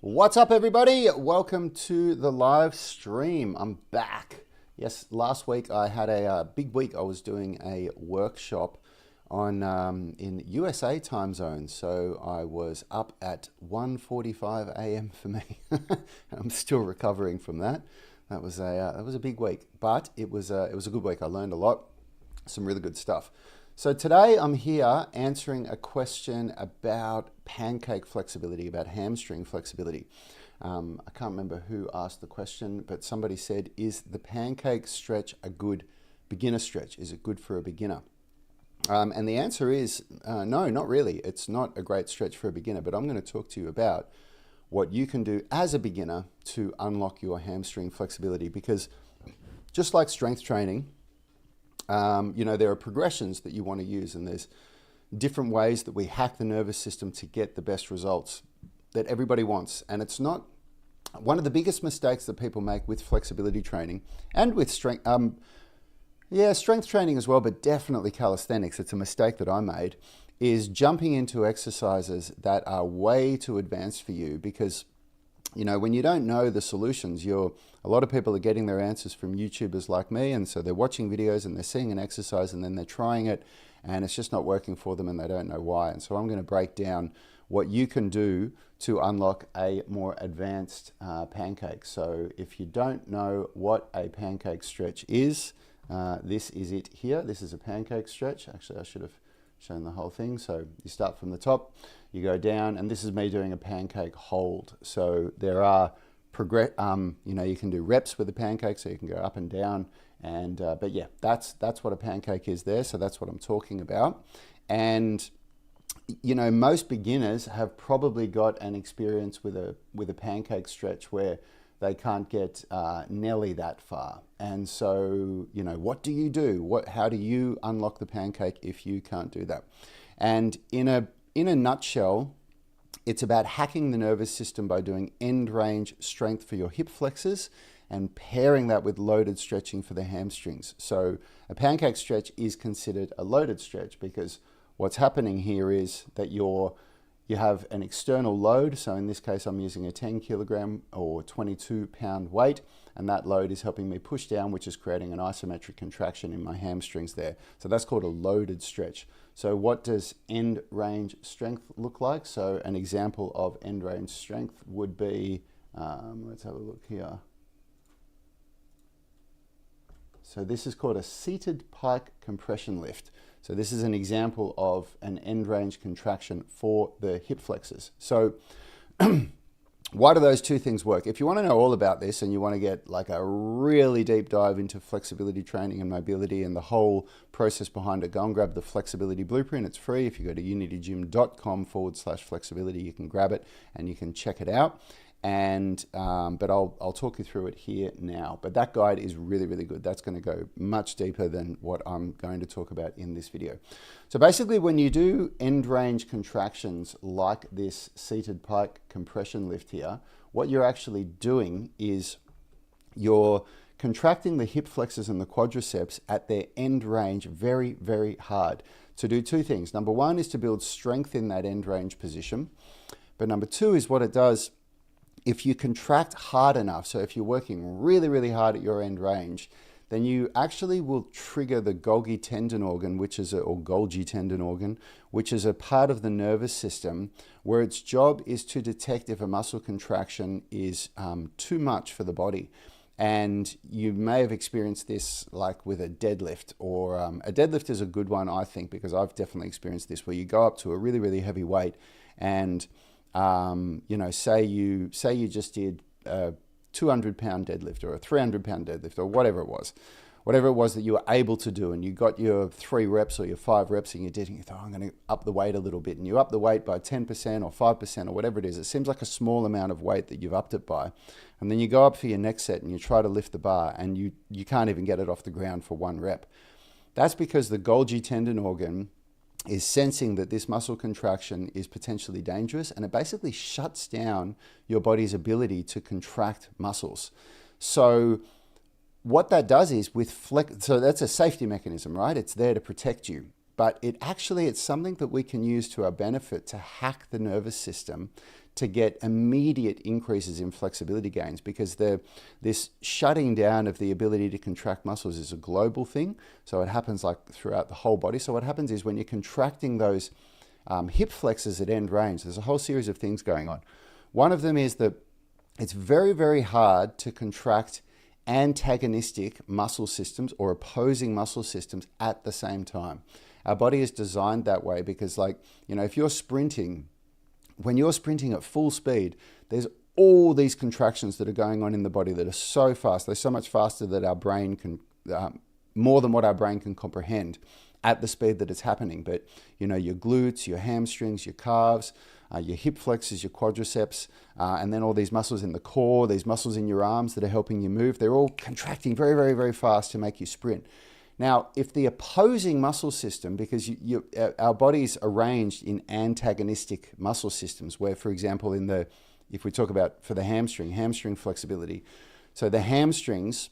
What's up, everybody? Welcome to the live stream. I'm back. Yes, last week I had a big week. I was doing a workshop on in USA time zone, so I was up at 1:45 a.m. for me. I'm still recovering from that. That was a big week, but it was a good week. I learned a lot, some really good stuff. So today I'm here answering a question about pancake flexibility, about hamstring flexibility. I can't remember who asked the question, but somebody said, is the pancake stretch a good beginner stretch? Is it good for a beginner? And the answer is no, not really. It's not a great stretch for a beginner, but I'm going to talk to you about what you can do as a beginner to unlock your hamstring flexibility, because just like strength training, there are progressions that you want to use, and there's different ways that we hack the nervous system to get the best results that everybody wants. And it's not one of the biggest mistakes that people make with flexibility training and with strength training as well, but definitely calisthenics. It's a mistake that I made, is jumping into exercises that are way too advanced for you, because when you don't know the solutions, a lot of people are getting their answers from YouTubers like me, and so they're watching videos and they're seeing an exercise and then they're trying it and it's just not working for them and they don't know why. And so I'm going to break down what you can do to unlock a more advanced pancake. So if you don't know what a pancake stretch is, this is it here. This is a pancake stretch. Actually, I should have shown the whole thing. So you start from the top, you go down, and this is me doing a pancake hold. So there are you can do reps with the pancake, so you can go up and down, and but yeah, that's what a pancake is there. So that's what I'm talking about. And most beginners have probably got an experience with a pancake stretch where they can't get nearly that far. And so, what do you do? How do you unlock the pancake if you can't do that? And in a nutshell, it's about hacking the nervous system by doing end range strength for your hip flexors and pairing that with loaded stretching for the hamstrings. So a pancake stretch is considered a loaded stretch because what's happening here is that you have an external load. So in this case, I'm using a 10 kilogram or 22 pound weight, and that load is helping me push down, which is creating an isometric contraction in my hamstrings there. So that's called a loaded stretch. So what does end range strength look like? So an example of end range strength would be, let's have a look here. So this is called a seated pike compression lift. So this is an example of an end range contraction for the hip flexors. So why do those two things work? If you want to know all about this and you want to get like a really deep dive into flexibility training and mobility and the whole process behind it, go and grab the flexibility blueprint. It's free. If you go to unitygym.com/flexibility, you can grab it and you can check it out. And but I'll talk you through it here now. But that guide is really, really good. That's going to go much deeper than what I'm going to talk about in this video. So basically, when you do end range contractions like this seated pike compression lift here, what you're actually doing is you're contracting the hip flexors and the quadriceps at their end range very, very hard to do two things. Number one is to build strength in that end range position. But number two is what it does. If you contract hard enough, so if you're working really, really hard at your end range, then you actually will trigger the Golgi tendon organ, or Golgi tendon organ, which is a part of the nervous system where its job is to detect if a muscle contraction is too much for the body. And you may have experienced this like with a deadlift, or a deadlift is a good one, I think, because I've definitely experienced this, where you go up to a really, really heavy weight and say you just did a 200 pound deadlift or a 300 pound deadlift or whatever it was that you were able to do, and you got your 3 reps or your 5 reps and you did, and you thought, I'm going to up the weight a little bit, and you up the weight by 10% or 5% or whatever it is. It seems like a small amount of weight that you've upped it by. And then you go up for your next set and you try to lift the bar and you can't even get it off the ground for 1 rep. That's because the Golgi tendon organ is sensing that this muscle contraction is potentially dangerous, and it basically shuts down your body's ability to contract muscles. So what that does is so that's a safety mechanism, right? It's there to protect you. But it's something that we can use to our benefit to hack the nervous system to get immediate increases in flexibility gains, because this shutting down of the ability to contract muscles is a global thing. So it happens like throughout the whole body. So what happens is when you're contracting those hip flexors at end range, there's a whole series of things going on. One of them is that it's very, very hard to contract antagonistic muscle systems or opposing muscle systems at the same time. Our body is designed that way because, like, you know, if you're sprinting, when you're sprinting at full speed, there's all these contractions that are going on in the body that are so fast. They're so much faster that our brain can, more than what our brain can comprehend at the speed that it's happening. But, you know, your glutes, your hamstrings, your calves, your hip flexors, your quadriceps, and then all these muscles in the core, these muscles in your arms that are helping you move, they're all contracting very, very, very fast to make you sprint. Now, if the opposing muscle system, because our body's arranged in antagonistic muscle systems, where, for example, if we talk about for the hamstring flexibility, so the hamstrings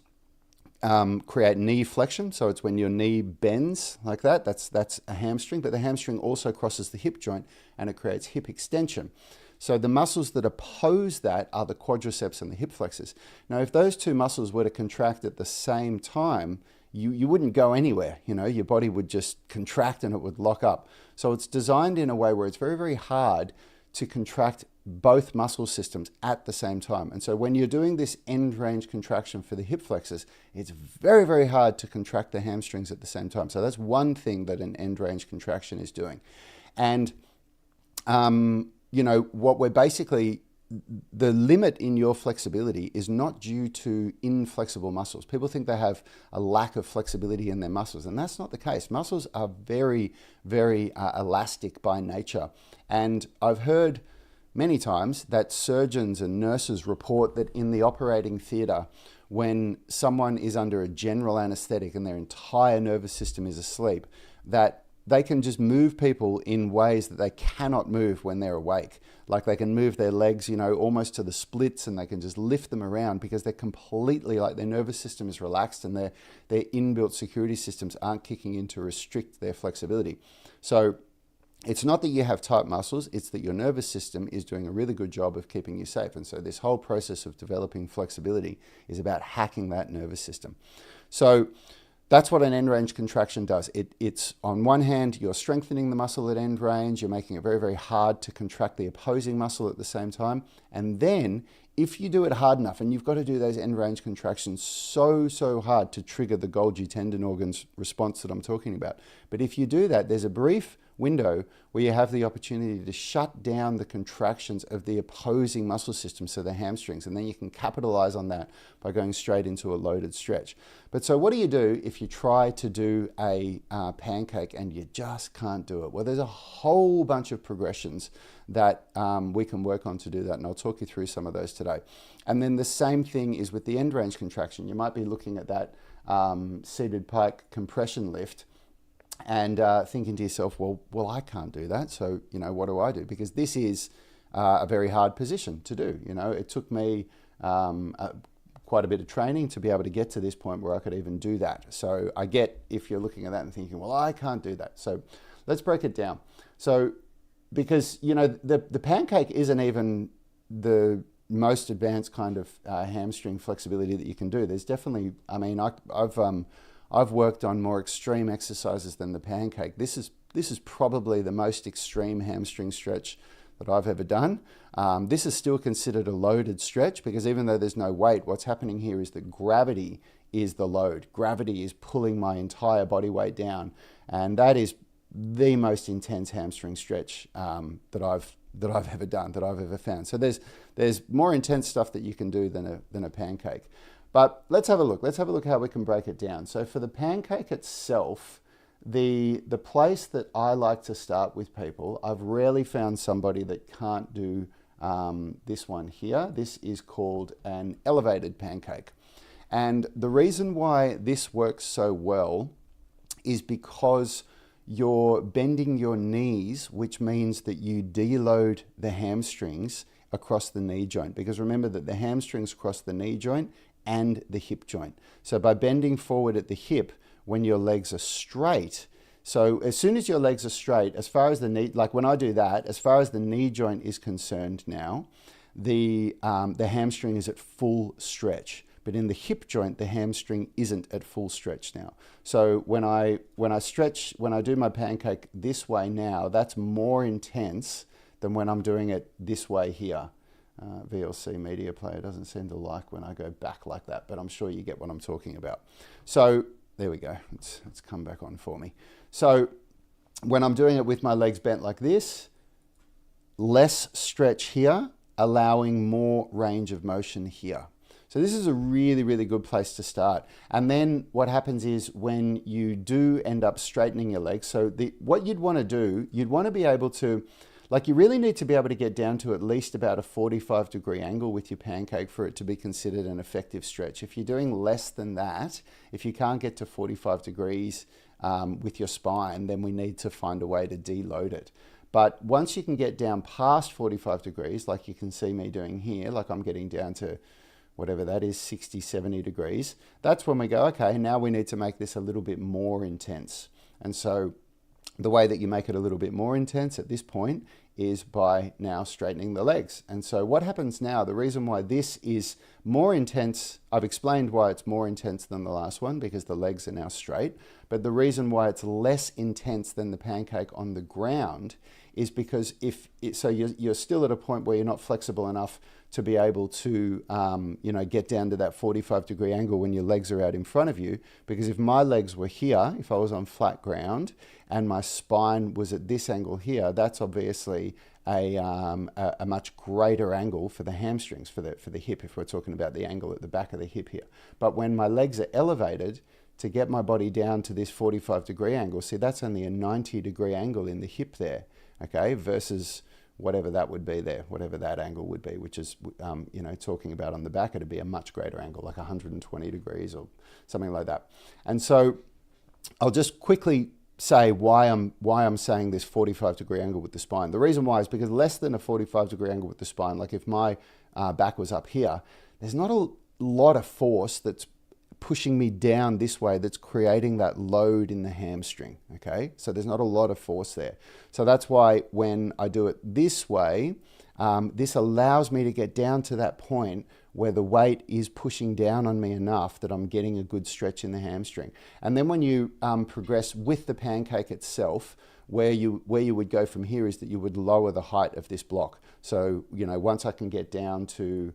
create knee flexion. So it's when your knee bends like that. That's a hamstring. But the hamstring also crosses the hip joint and it creates hip extension. So the muscles that oppose that are the quadriceps and the hip flexors. Now, if those two muscles were to contract at the same time, you wouldn't go anywhere. You know, your body would just contract and it would lock up. So it's designed in a way where it's very, very hard to contract both muscle systems at the same time. And so when you're doing this end range contraction for the hip flexors, it's very, very hard to contract the hamstrings at the same time. So that's one thing that an end range contraction is doing. And, you know, what we're basically, the limit in your flexibility is not due to inflexible muscles. People think they have a lack of flexibility in their muscles, and that's not the case. Muscles are very, very elastic by nature. And I've heard many times that surgeons and nurses report that in the operating theatre, when someone is under a general anesthetic and their entire nervous system is asleep, that they can just move people in ways that they cannot move when they're awake. Like they can move their legs, you know, almost to the splits, and they can just lift them around because they're completely, like, their nervous system is relaxed and their inbuilt security systems aren't kicking in to restrict their flexibility. So it's not that you have tight muscles, it's that your nervous system is doing a really good job of keeping you safe. And so this whole process of developing flexibility is about hacking that nervous system. So that's what an end range contraction does. It's on one hand, you're strengthening the muscle at end range, you're making it very, very hard to contract the opposing muscle at the same time. And then if you do it hard enough, and you've got to do those end range contractions so hard to trigger the Golgi tendon organ's response that I'm talking about. But if you do that, there's a brief window where you have the opportunity to shut down the contractions of the opposing muscle system, so the hamstrings, and then you can capitalize on that by going straight into a loaded stretch. But so what do you do if you try to do a pancake and you just can't do it? Well, there's a whole bunch of progressions that we can work on to do that, and I'll talk you through some of those today. And then the same thing is with the end range contraction. You might be looking at that seated pike compression lift and thinking to yourself, well, I can't do that. So, you know, what do I do? Because this is a very hard position to do. You know, it took me quite a bit of training to be able to get to this point where I could even do that. So I get if you're looking at that and thinking, well, I can't do that. So let's break it down. So because, you know, the pancake isn't even the most advanced kind of hamstring flexibility that you can do. There's definitely, I mean, I've worked on more extreme exercises than the pancake. This is probably the most extreme hamstring stretch that I've ever done. This is still considered a loaded stretch because even though there's no weight, what's happening here is that gravity is the load. Gravity is pulling my entire body weight down, and that is the most intense hamstring stretch that I've ever done, that I've ever found. So there's more intense stuff that you can do than a pancake. But let's have a look. Let's have a look how we can break it down. So for the pancake itself, the place that I like to start with people, I've rarely found somebody that can't do this one here. This is called an elevated pancake. And the reason why this works so well is because you're bending your knees, which means that you deload the hamstrings across the knee joint. Because remember that the hamstrings cross the knee joint and the hip joint. So by bending forward at the hip, when your legs are straight, So as soon as your legs are straight, as far as the knee, like when I do that, as far as the knee joint is concerned now, the hamstring is at full stretch. But in the hip joint, the hamstring isn't at full stretch now. So when I do my pancake this way now, that's more intense than when I'm doing it this way here. VLC media player doesn't seem to like when I go back like that, but I'm sure you get what I'm talking about. So there we go. It's come back on for me. So when I'm doing it with my legs bent like this, less stretch here, allowing more range of motion here. So this is a really, really good place to start. And then what happens is when you do end up straightening your legs, so what you'd want to do, you'd want to be able to, like you really need to be able to get down to at least about a 45-degree angle with your pancake for it to be considered an effective stretch. If you're doing less than that, if you can't get to 45 degrees with your spine, then we need to find a way to deload it. But once you can get down past 45 degrees, like you can see me doing here, like I'm getting down to whatever that is, 60, 70 degrees, that's when we go, okay, now we need to make this a little bit more intense. And so the way that you make it a little bit more intense at this point is by now straightening the legs. And so what happens now, the reason why this is more intense, I've explained why it's more intense than the last one because the legs are now straight, but the reason why it's less intense than the pancake on the ground is because you're still at a point where you're not flexible enough to be able to get down to that 45-degree angle when your legs are out in front of you. Because if my legs were here, if I was on flat ground and my spine was at this angle here, that's obviously a much greater angle for the hamstrings, for the hip, if we're talking about the angle at the back of the hip here. But when my legs are elevated, to get my body down to this 45-degree angle, see, that's only a 90-degree angle in the hip there, okay, versus whatever that would be there, whatever that angle would be, which is, talking about on the back, it'd be a much greater angle, like 120 degrees or something like that. And so I'll just quickly say why I'm saying this 45-degree angle with the spine. The reason why is because less than a 45-degree angle with the spine, like if my back was up here, there's not a lot of force that's pushing me down this way that's creating that load in the hamstring, okay? So there's not a lot of force there. So that's why when I do it this way, this allows me to get down to that point where the weight is pushing down on me enough that I'm getting a good stretch in the hamstring. And then when you progress with the pancake itself, where you would go from here is that you would lower the height of this block. So, once I can get down to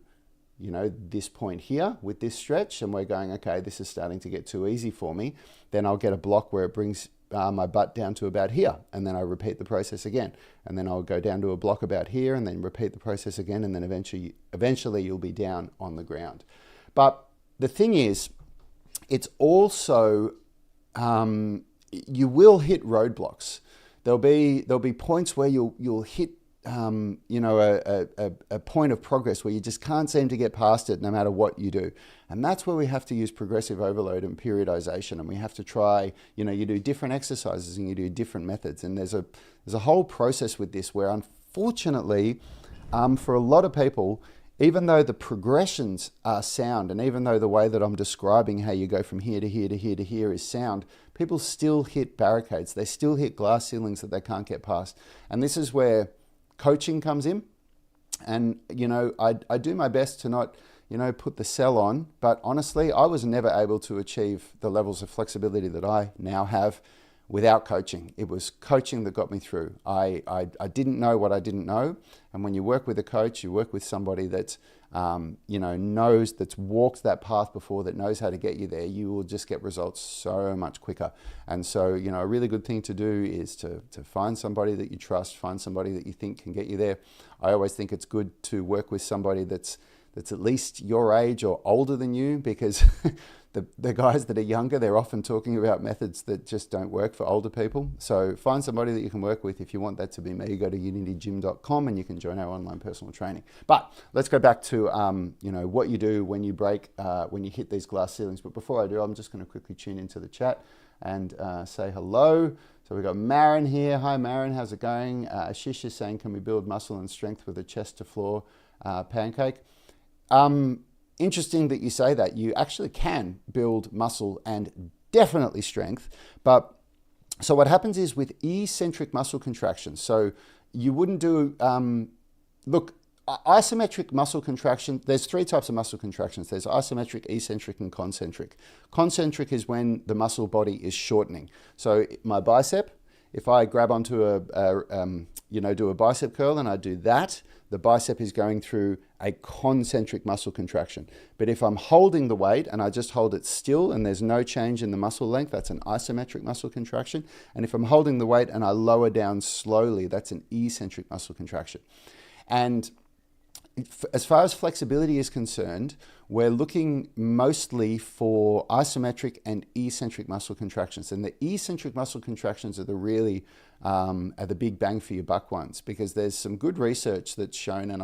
this point here with this stretch and we're going, okay, this is starting to get too easy for me, then I'll get a block where it brings my butt down to about here, and then I repeat the process again, and then I'll go down to a block about here and then repeat the process again, and then eventually you'll be down on the ground. But the thing is, it's also, you will hit roadblocks. There'll be points where you'll hit a point of progress where you just can't seem to get past it no matter what you do. And that's where we have to use progressive overload and periodization, and we have to try, you do different exercises and you do different methods. And there's a whole process with this where, unfortunately, for a lot of people, even though the progressions are sound, and even though the way that I'm describing how you go from here to here to here to here is sound, people still hit barricades. They still hit glass ceilings that they can't get past. And this is where coaching comes in. And, I do my best to not, put the sell on, but honestly, I was never able to achieve the levels of flexibility that I now have without coaching. It was coaching that got me through. I didn't know what I didn't know. And when you work with a coach, you work with somebody that's, knows, that's walked that path before, that knows how to get you there, you will just get results so much quicker. And so, a really good thing to do is to find somebody that you trust, find somebody that you think can get you there. I always think it's good to work with somebody that's at least your age or older than you, because the guys that are younger, they're often talking about methods that just don't work for older people. So find somebody that you can work with. If you want that to be me, go to unitygym.com and you can join our online personal training. But let's go back to what you do when you when you hit these glass ceilings. But before I do, I'm just going to quickly tune into the chat and say hello. So we've got Marin here. Hi Marin, how's it going? Ashish is saying, can we build muscle and strength with a chest to floor pancake? Interesting that you say that. You actually can build muscle and definitely strength, but So what happens is with eccentric muscle contractions, so you wouldn't do, look, isometric muscle contraction, there's three types of muscle contractions. There's isometric, eccentric, and concentric. Concentric is when the muscle body is shortening. So my bicep, if I grab onto do a bicep curl and I do that, the bicep is going through a concentric muscle contraction. But if I'm holding the weight and I just hold it still and there's no change in the muscle length, that's an isometric muscle contraction. And if I'm holding the weight and I lower down slowly, that's an eccentric muscle contraction. And as far as flexibility is concerned, we're looking mostly for isometric and eccentric muscle contractions. And the eccentric muscle contractions are the big bang for your buck ones, because there's some good research that's shown, and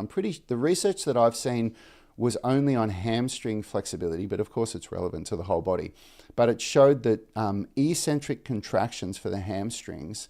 the research that I've seen was only on hamstring flexibility, but of course it's relevant to the whole body. But it showed that eccentric contractions for the hamstrings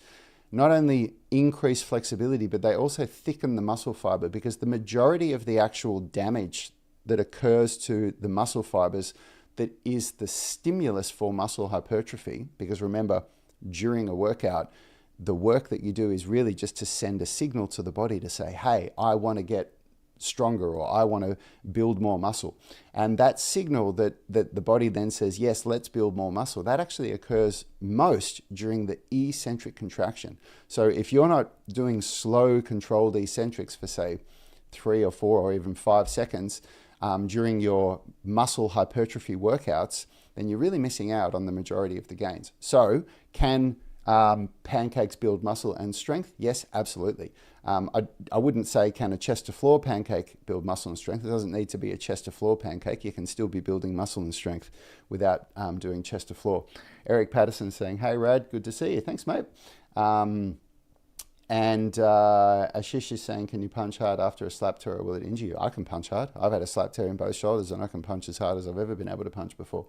not only increase flexibility, but they also thicken the muscle fiber, because the majority of the actual damage that occurs to the muscle fibers that is the stimulus for muscle hypertrophy, because remember, during a workout, the work that you do is really just to send a signal to the body to say, hey, I want to get stronger, or I want to build more muscle. And that signal that the body then says, yes, let's build more muscle, that actually occurs most during the eccentric contraction. So if you're not doing slow controlled eccentrics for say 3 or 4 or even 5 seconds during your muscle hypertrophy workouts, then you're really missing out on the majority of the gains. So can pancakes build muscle and strength? Yes, absolutely. I wouldn't say can a chest to floor pancake build muscle and strength. It doesn't need to be a chest to floor pancake. You can still be building muscle and strength without doing chest to floor. Eric Patterson saying, hey Rad, good to see you. Thanks, mate. And Ashish is saying, can you punch hard after a slap tear, or will it injure you? I can punch hard. I've had a slap tear in both shoulders and I can punch as hard as I've ever been able to punch before.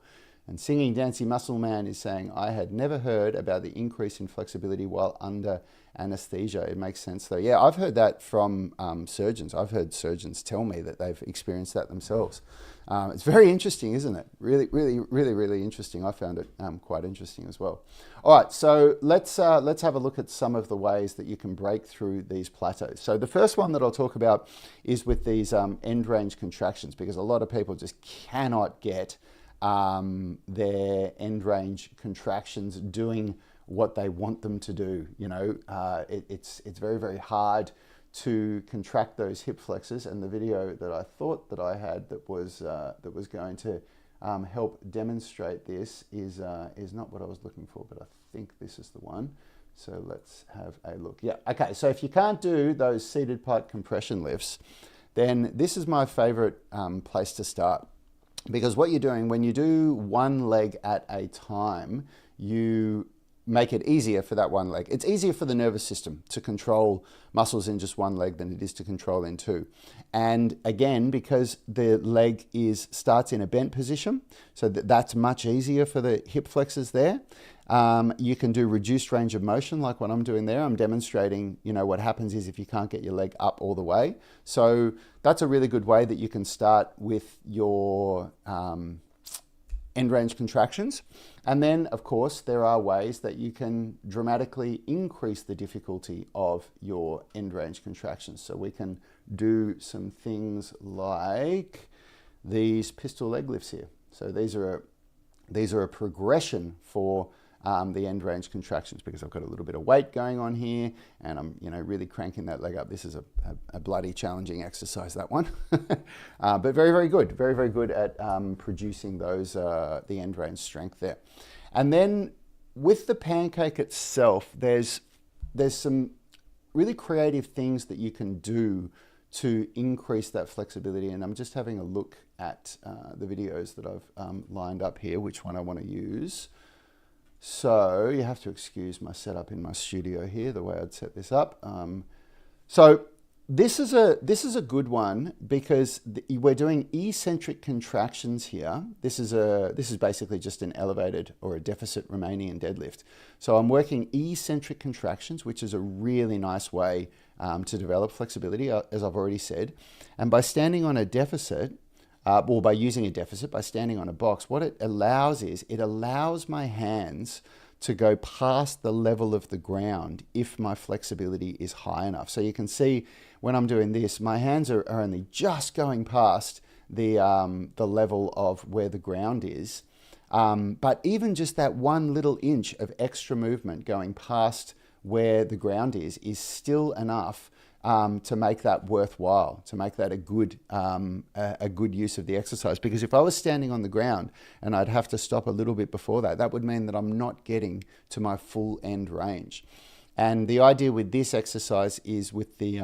And Singing Dancy Muscle Man is saying, I had never heard about the increase in flexibility while under anesthesia. It makes sense though. Yeah, I've heard that from surgeons. I've heard surgeons tell me that they've experienced that themselves. It's very interesting, isn't it? Really interesting. I found it quite interesting as well. All right, so let's have a look at some of the ways that you can break through these plateaus. So the first one that I'll talk about is with these end range contractions, because a lot of people just cannot get their end range contractions doing what they want them to do. You know, it's very hard to contract those hip flexors, and the video that I thought that I had that was going to help demonstrate this is not what I was looking for, but I think this is the one. So let's have a look. Yeah, okay, so if you can't do those seated part compression lifts, then this is my favorite place to start. Because what you're doing when you do one leg at a time, you make it easier for that one leg. It's easier for the nervous system to control muscles in just one leg than it is to control in two. And again, because the leg starts in a bent position, so that's much easier for the hip flexors there. You can do reduced range of motion like what I'm doing there. I'm demonstrating, you know, what happens is if you can't get your leg up all the way. So that's a really good way that you can start with your end range contractions. And then, of course, there are ways that you can dramatically increase the difficulty of your end range contractions. So we can do some things like these pistol leg lifts here. So these are a progression for the end range contractions, because I've got a little bit of weight going on here and I'm, you know, really cranking that leg up. This is a bloody challenging exercise, that one. But very good at producing those the end range strength there. And then with the pancake itself, there's some really creative things that you can do to increase that flexibility. And I'm just having a look at the videos that I've lined up here, which one I want to use. So you have to excuse my setup in my studio here, the way I'd set this up. So this is a good one because we're doing eccentric contractions here. This is basically just an elevated or a deficit Romanian deadlift. So I'm working eccentric contractions, which is a really nice way to develop flexibility, as I've already said. And by standing on a deficit, by using a deficit, by standing on a box, what it allows is, it allows my hands to go past the level of the ground if my flexibility is high enough. So you can see when I'm doing this, my hands are only just going past the level of where the ground is. But even just that 1 little inch of extra movement going past where the ground is still enough to make that worthwhile, to make that a good use of the exercise. Because if I was standing on the ground and I'd have to stop a little bit before that, that would mean that I'm not getting to my full end range. And the idea with this exercise is with the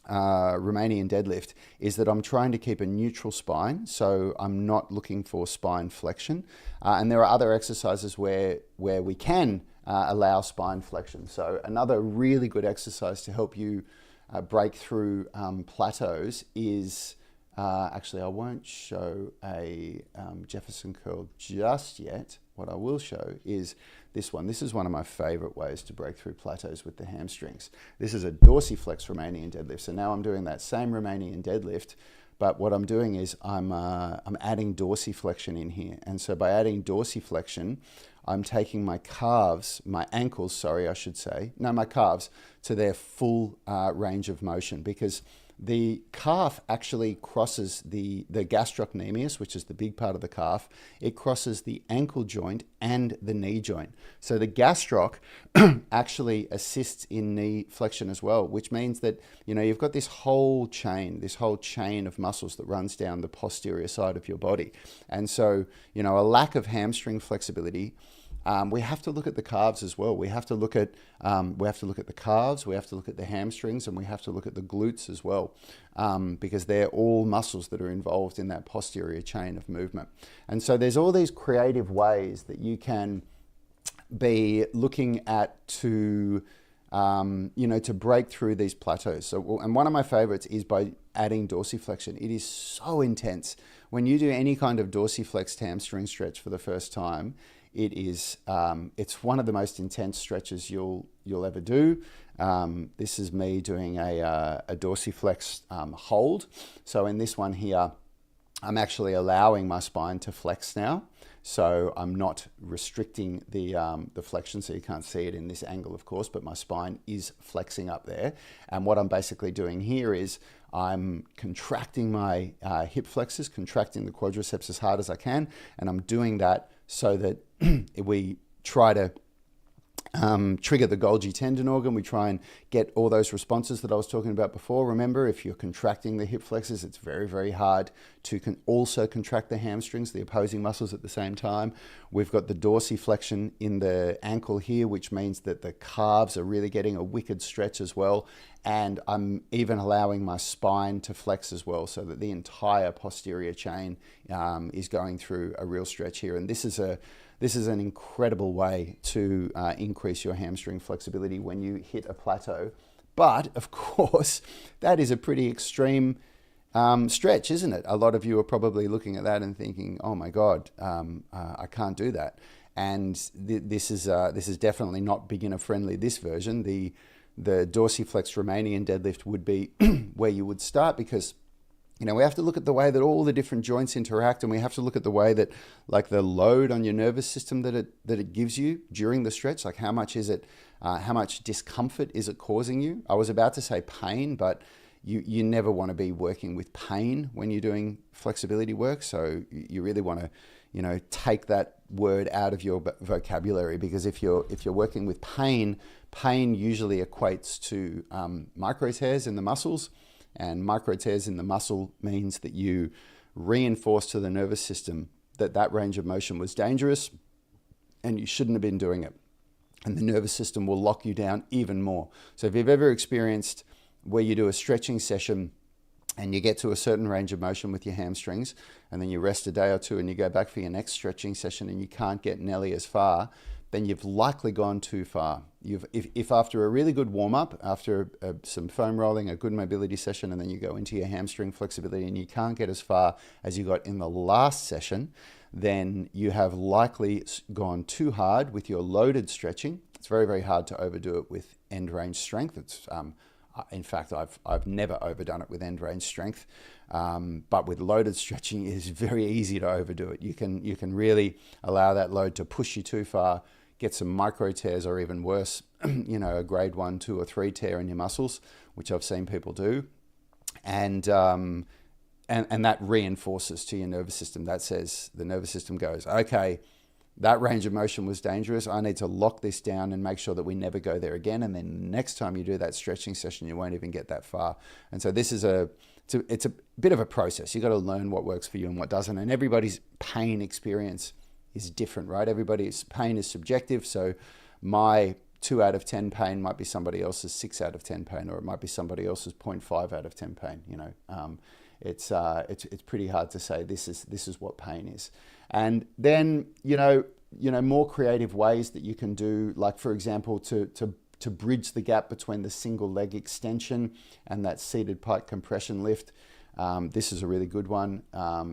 Romanian deadlift is that I'm trying to keep a neutral spine, so I'm not looking for spine flexion. And there are other exercises where we can allow spine flexion. So another really good exercise to help you break through plateaus is, actually I won't show a Jefferson curl just yet. What I will show is this one. This is one of my favorite ways to break through plateaus with the hamstrings. This is a dorsiflex Romanian deadlift. So now I'm doing that same Romanian deadlift, but what I'm doing is I'm adding dorsiflexion in here. And so by adding dorsiflexion, I'm taking my calves, my ankles, sorry, I should say, no, my calves to their full range of motion, because the calf actually crosses the gastrocnemius, which is the big part of the calf. It crosses the ankle joint and the knee joint. So the gastroc actually assists in knee flexion as well, which means that, you know, you've got this whole chain of muscles that runs down the posterior side of your body. And so, you know, a lack of hamstring flexibility, we have to look at the calves as well. We have to look at the calves, we have to look at the hamstrings, and we have to look at the glutes as well, because they're all muscles that are involved in that posterior chain of movement. And so there's all these creative ways that you can be looking at to to break through these plateaus. So, and one of my favorites is by adding dorsiflexion. It is so intense. When you do any kind of dorsiflexed hamstring stretch for the first time, it's one of the most intense stretches you'll ever do. This is me doing a dorsiflex hold. So in this one here, I'm actually allowing my spine to flex now. So I'm not restricting the flexion, so you can't see it in this angle, of course, but my spine is flexing up there. And what I'm basically doing here is I'm contracting my hip flexors, contracting the quadriceps as hard as I can, and I'm doing that so that we try to trigger the Golgi tendon organ. We try and get all those responses that I was talking about before. Remember, if you're contracting the hip flexors, it's very, very hard to also contract the hamstrings, the opposing muscles at the same time. We've got the dorsiflexion in the ankle here, which means that the calves are really getting a wicked stretch as well. And I'm even allowing my spine to flex as well, so that the entire posterior chain is going through a real stretch here. And this is an incredible way to increase your hamstring flexibility when you hit a plateau. But of course, that is a pretty extreme stretch, isn't it? A lot of you are probably looking at that and thinking, "Oh my God, I can't do that." And this is definitely not beginner friendly. This version, the dorsiflex Romanian deadlift, would be where you would start, because we have to look at the way that all the different joints interact, and we have to look at the way that, like, the load on your nervous system that it gives you during the stretch. Like, how much is it? How much discomfort is it causing you? I was about to say pain, but you never want to be working with pain when you're doing flexibility work. So you really want to, take that word out of your vocabulary, because if you're working with pain usually equates to micro tears in the muscles. And micro tears in the muscle means that you reinforce to the nervous system that range of motion was dangerous and you shouldn't have been doing it. And the nervous system will lock you down even more. So if you've ever experienced where you do a stretching session and you get to a certain range of motion with your hamstrings, and then you rest a day or two and you go back for your next stretching session and you can't get nearly as far, then you've likely gone too far. If after a really good warm-up, after some foam rolling, a good mobility session, and then you go into your hamstring flexibility and you can't get as far as you got in the last session, then you have likely gone too hard with your loaded stretching. It's very, very hard to overdo it with end range strength. In fact, I've never overdone it with end range strength, but with loaded stretching, it is very easy to overdo it. You can really allow that load to push you too far, get some micro tears or even worse, you know, a grade 1, 2, or 3 tear in your muscles, which I've seen people do. And that reinforces to your nervous system. That says, the nervous system goes, okay, that range of motion was dangerous. I need to lock this down and make sure that we never go there again. And then next time you do that stretching session, you won't even get that far. And so this is it's a bit of a process. You've got to learn what works for you and what doesn't. And everybody's pain experience is different, right? Everybody's pain is subjective. So my 2 out of 10 pain might be somebody else's 6 out of 10 pain, or it might be somebody else's 0.5 out of 10 pain. You know, it's pretty hard to say this is what pain is. And then you know more creative ways that you can do, like for example, to bridge the gap between the single leg extension and that seated pike compression lift. This is a really good one.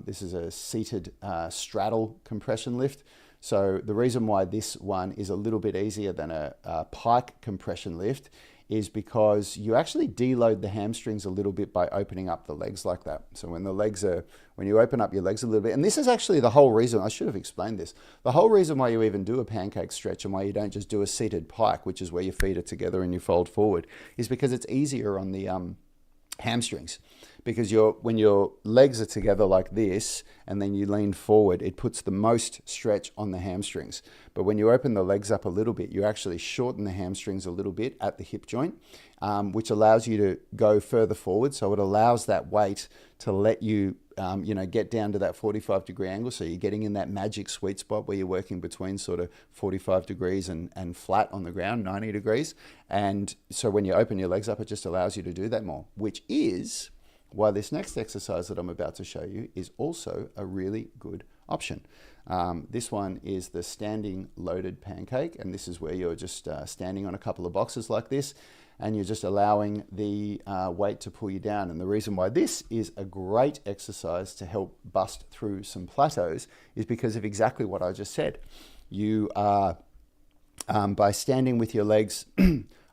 This is a seated straddle compression lift. So the reason why this one is a little bit easier than a pike compression lift is because you actually deload the hamstrings a little bit by opening up the legs like that. So when you open up your legs a little bit, and this is actually the whole reason, I should have explained this, the whole reason why you even do a pancake stretch and why you don't just do a seated pike, which is where your feet are together and you fold forward, is because it's easier on the hamstrings. Because when your legs are together like this and then you lean forward, it puts the most stretch on the hamstrings. But when you open the legs up a little bit, you actually shorten the hamstrings a little bit at the hip joint, which allows you to go further forward. So it allows that weight to let you get down to that 45-degree angle. So you're getting in that magic sweet spot where you're working between sort of 45 degrees and flat on the ground, 90 degrees. And so when you open your legs up, it just allows you to do that more, which is why this next exercise that I'm about to show you is also a really good option. This one is the standing loaded pancake, and this is where you're just standing on a couple of boxes like this, and you're just allowing the weight to pull you down. And the reason why this is a great exercise to help bust through some plateaus is because of exactly what I just said. You are, by standing with your legs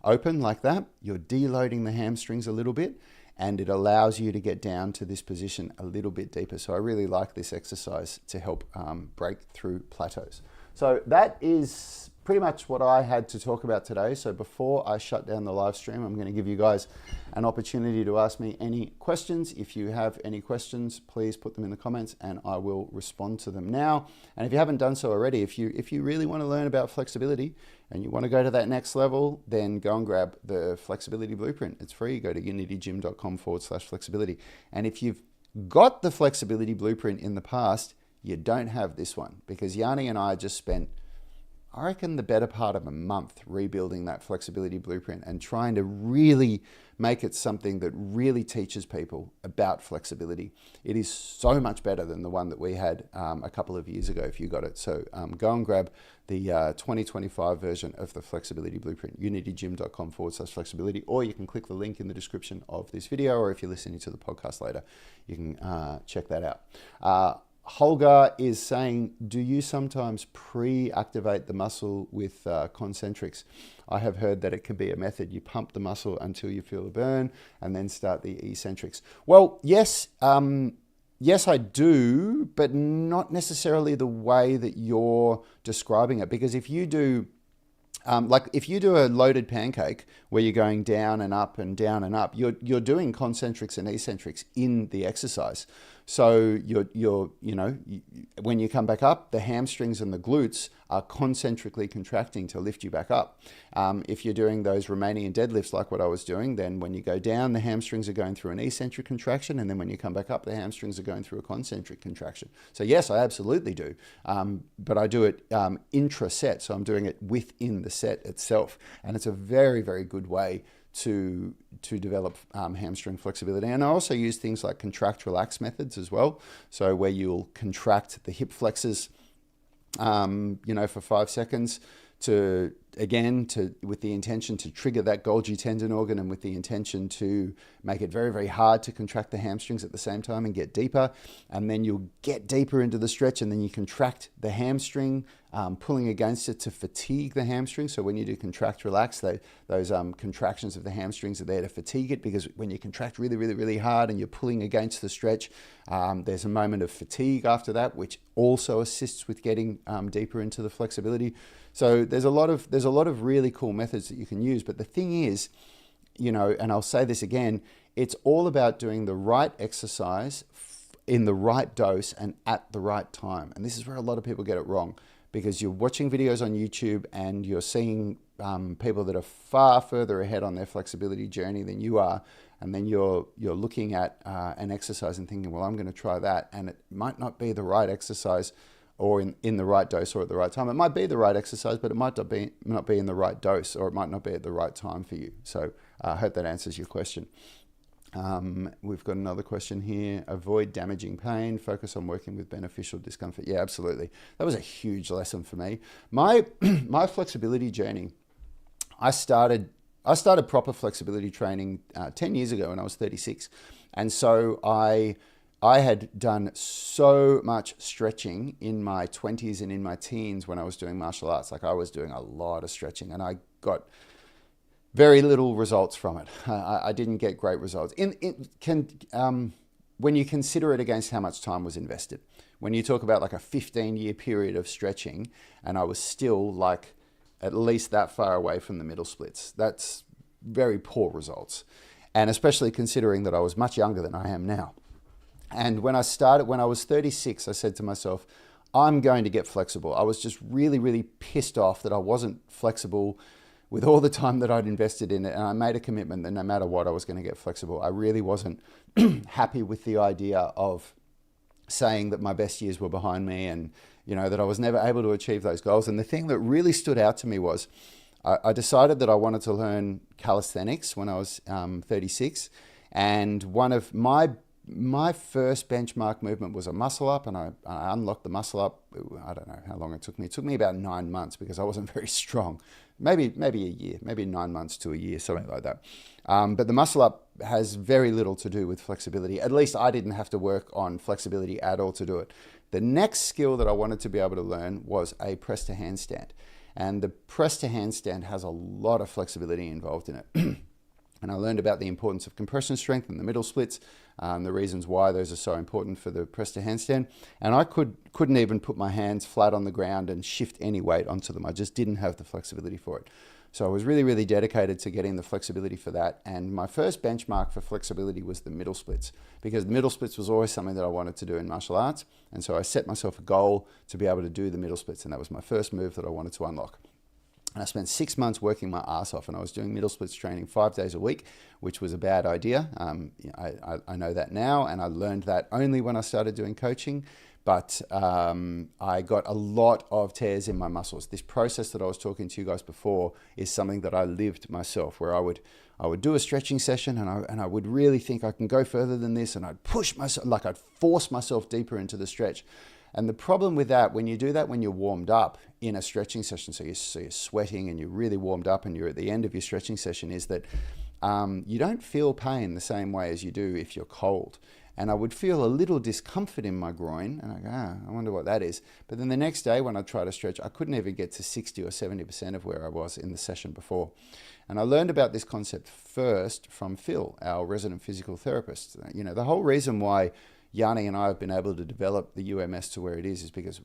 open like that, you're deloading the hamstrings a little bit, and it allows you to get down to this position a little bit deeper. So I really like this exercise to help break through plateaus. So that is pretty much what I had to talk about today. So before I shut down the live stream, I'm going to give you guys an opportunity to ask me any questions. If you have any questions, please put them in the comments and I will respond to them now. And if you haven't done so already, if you really want to learn about flexibility and you want to go to that next level, then go and grab the flexibility blueprint. It's free. Go to unitygym.com/flexibility. And if you've got the flexibility blueprint in the past, you don't have this one, because Yanni and I just spent, I reckon, the better part of a month rebuilding that flexibility blueprint and trying to really make it something that really teaches people about flexibility. It is so much better than the one that we had a couple of years ago if you got it. So go and grab the 2025 version of the flexibility blueprint, unitygym.com/flexibility, or you can click the link in the description of this video, or if you're listening to the podcast later, you can check that out. Holger is saying, do you sometimes pre-activate the muscle with concentrics? I have heard that it can be a method. You pump the muscle until you feel a burn and then start the eccentrics. Well, yes, yes, I do, but not necessarily the way that you're describing it. Because if you do, if you do a loaded pancake where you're going down and up and down and up, you're doing concentrics and eccentrics in the exercise. So when you come back up, the hamstrings and the glutes are concentrically contracting to lift you back up. If you're doing those Romanian deadlifts like what I was doing, then when you go down, the hamstrings are going through an eccentric contraction, and then when you come back up, the hamstrings are going through a concentric contraction. So yes, I absolutely do, but I do it intra-set, so I'm doing it within the set itself, and it's a very, very good way to develop hamstring flexibility. And I also use things like contract relax methods as well. So where you'll contract the hip flexors, for 5 seconds to again, with the intention to trigger that Golgi tendon organ and with the intention to make it very, very hard to contract the hamstrings at the same time and get deeper. And then you'll get deeper into the stretch and then you contract the hamstring, pulling against it to fatigue the hamstring. So when you do contract, relax, those contractions of the hamstrings are there to fatigue it, because when you contract really, really, really hard and you're pulling against the stretch, there's a moment of fatigue after that, which also assists with getting deeper into the flexibility. So there's a lot of really cool methods that you can use. But the thing is, and I'll say this again, it's all about doing the right exercise in the right dose and at the right time. And this is where a lot of people get it wrong, because you're watching videos on YouTube and you're seeing people that are far further ahead on their flexibility journey than you are. And then you're looking at an exercise and thinking, well, I'm going to try that. And it might not be the right exercise or in the right dose or at the right time. It might be the right exercise, but it might not be in the right dose, or it might not be at the right time for you. So I hope that answers your question. We've got another question here. Avoid damaging pain. Focus on working with beneficial discomfort. Yeah, absolutely. That was a huge lesson for me. My flexibility journey, I started proper flexibility training 10 years ago when I was 36. And so I had done so much stretching in my 20s and in my teens when I was doing martial arts. Like, I was doing a lot of stretching and I got very little results from it. I didn't get great results. When you consider it against how much time was invested, when you talk about like a 15-year period of stretching and I was still like at least that far away from the middle splits, that's very poor results. And especially considering that I was much younger than I am now. And when I was 36, I said to myself, I'm going to get flexible. I was just really, really pissed off that I wasn't flexible with all the time that I'd invested in it. And I made a commitment that no matter what, I was going to get flexible. I really wasn't happy with the idea of saying that my best years were behind me and, that I was never able to achieve those goals. And the thing that really stood out to me was I decided that I wanted to learn calisthenics when I was 36. And one of my first benchmark movement was a muscle up, and I unlocked the muscle up. I don't know how long it took me. It took me about 9 months because I wasn't very strong. Maybe a year, maybe 9 months to a year, something like that. But the muscle up has very little to do with flexibility. At least I didn't have to work on flexibility at all to do it. The next skill that I wanted to be able to learn was a press to handstand. And the press to handstand has a lot of flexibility involved in it. And I learned about the importance of compression strength and the middle splits, the reasons why those are so important for the press to handstand. And I couldn't even put my hands flat on the ground and shift any weight onto them. I just didn't have the flexibility for it. So I was really, really dedicated to getting the flexibility for that. And my first benchmark for flexibility was the middle splits, because the middle splits was always something that I wanted to do in martial arts. And so I set myself a goal to be able to do the middle splits. And that was my first move that I wanted to unlock. And I spent 6 months working my ass off, and I was doing middle splits training 5 days a week, which was a bad idea. I know that now, and I learned that only when I started doing coaching. But I got a lot of tears in my muscles. This process that I was talking to you guys before is something that I lived myself, where I would do a stretching session and I would really think I can go further than this, and I'd push myself, like I'd force myself deeper into the stretch. And the problem with that, when you do that when you're warmed up in a stretching session, so you're sweating and you're really warmed up and you're at the end of your stretching session, is that you don't feel pain the same way as you do if you're cold. And I would feel a little discomfort in my groin, and I go, I wonder what that is. But then the next day when I try to stretch, I couldn't even get to 60 or 70% of where I was in the session before. And I learned about this concept first from Phil, our resident physical therapist. The whole reason why Yanni and I have been able to develop the UMS to where it is because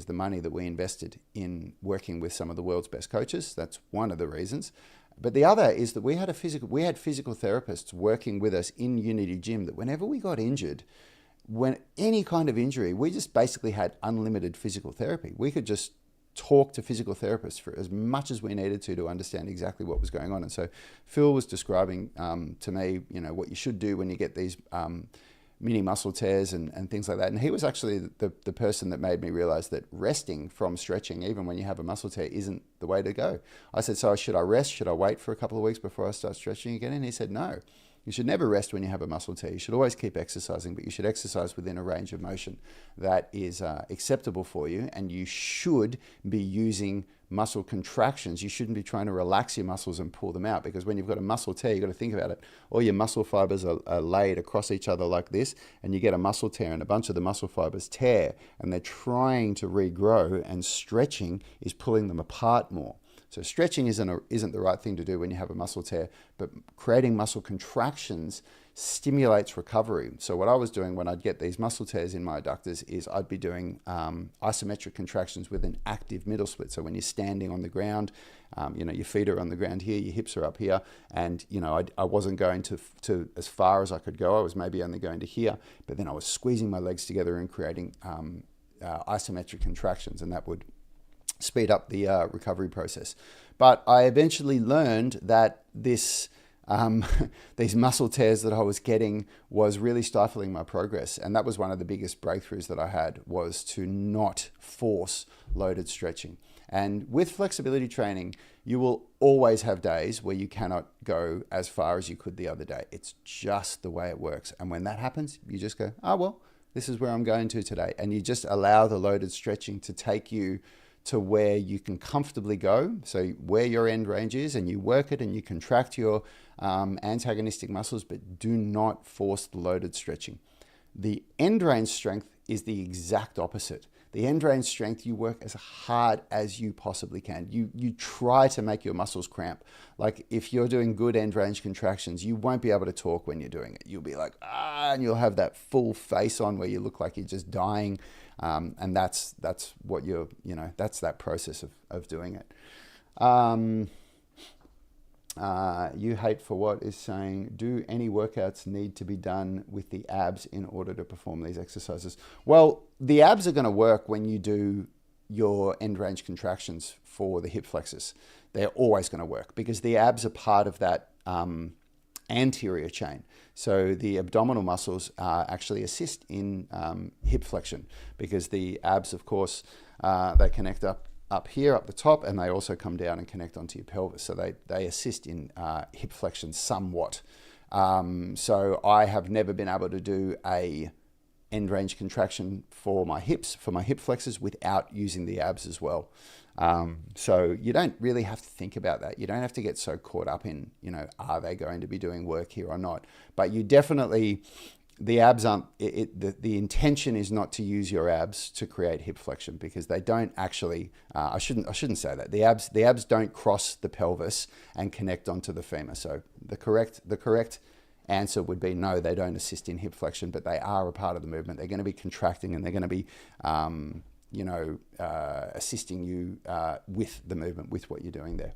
the money that we invested in working with some of the world's best coaches. That's one of the reasons. But the other is that we had physical therapists working with us in Unity Gym, that whenever we got injured, when any kind of injury, we just basically had unlimited physical therapy. We could just talk to physical therapists for as much as we needed to understand exactly what was going on. And so Phil was describing to me, what you should do when you get these mini muscle tears and things like that. And he was actually the person that made me realize that resting from stretching, even when you have a muscle tear, isn't the way to go. I said, so should I rest? Should I wait for a couple of weeks before I start stretching again? And he said, no. You should never rest when you have a muscle tear. You should always keep exercising, but you should exercise within a range of motion that is acceptable for you, and you should be using muscle contractions. You shouldn't be trying to relax your muscles and pull them out, because when you've got a muscle tear, you've got to think about it. All your muscle fibers are laid across each other like this, and you get a muscle tear, and a bunch of the muscle fibers tear, and they're trying to regrow, and stretching is pulling them apart more. So stretching isn't the right thing to do when you have a muscle tear, but creating muscle contractions stimulates recovery. So what I was doing when I'd get these muscle tears in my adductors is I'd be doing isometric contractions with an active middle split. So when you're standing on the ground, your feet are on the ground here, your hips are up here, and I wasn't going to as far as I could go. I was maybe only going to here, but then I was squeezing my legs together and creating isometric contractions, and that would speed up the recovery process. But I eventually learned that these muscle tears that I was getting was really stifling my progress. And that was one of the biggest breakthroughs that I had, was to not force loaded stretching. And with flexibility training, you will always have days where you cannot go as far as you could the other day. It's just the way it works. And when that happens, you just go, oh, well, this is where I'm going to today. And you just allow the loaded stretching to take you to where you can comfortably go, so where your end range is, and you work it and you contract your antagonistic muscles, but do not force the loaded stretching. The end range strength is the exact opposite. The end range strength, you work as hard as you possibly can. You try to make your muscles cramp. Like if you're doing good end range contractions, you won't be able to talk when you're doing it. You'll be like, and you'll have that full face on where you look like you're just dying. And that's what that's that process of doing it. You hate for what is saying, do any workouts need to be done with the abs in order to perform these exercises? Well, the abs are going to work when you do your end range contractions for the hip flexors. They're always going to work because the abs are part of that anterior chain. So the abdominal muscles actually assist in hip flexion, because the abs, of course, they connect up here, up the top, and they also come down and connect onto your pelvis. So they assist in hip flexion somewhat. So I have never been able to do a end range contraction for my hips, for my hip flexors, without using the abs as well. So you don't really have to think about that. You don't have to get so caught up in, are they going to be doing work here or not? But you definitely, the abs aren't, the intention is not to use your abs to create hip flexion, because they don't actually, I shouldn't say that. The abs don't cross the pelvis and connect onto the femur. So the correct answer would be no, they don't assist in hip flexion, but they are a part of the movement. They're going to be contracting, and they're going to be, assisting you with the movement, with what you're doing there.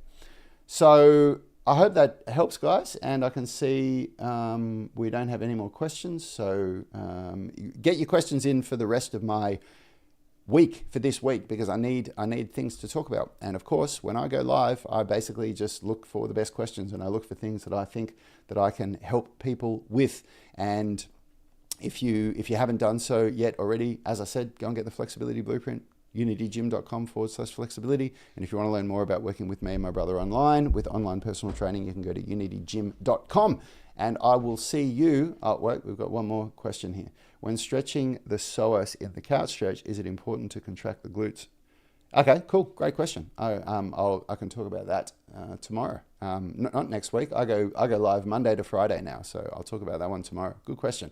So I hope that helps, guys. And I can see we don't have any more questions. So get your questions in for the rest of my week, for this week, because I need things to talk about. And of course, when I go live, I basically just look for the best questions, and I look for things that I think that I can help people with. And if you haven't done so yet already, as I said, go and get the flexibility blueprint, unitygym.com/flexibility. And if you want to learn more about working with me and my brother online with online personal training, you can go to unitygym.com. And I will see you. Oh, wait, we've got one more question here. When stretching the psoas in the couch stretch, is it important to contract the glutes? Okay, cool. Great question. I can talk about that tomorrow. Not next week. I go live Monday to Friday now, so I'll talk about that one tomorrow. Good question.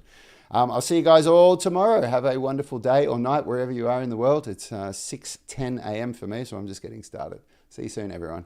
I'll see you guys all tomorrow. Have a wonderful day or night wherever you are in the world. It's 6:10 a.m. for me, so I'm just getting started. See you soon, everyone.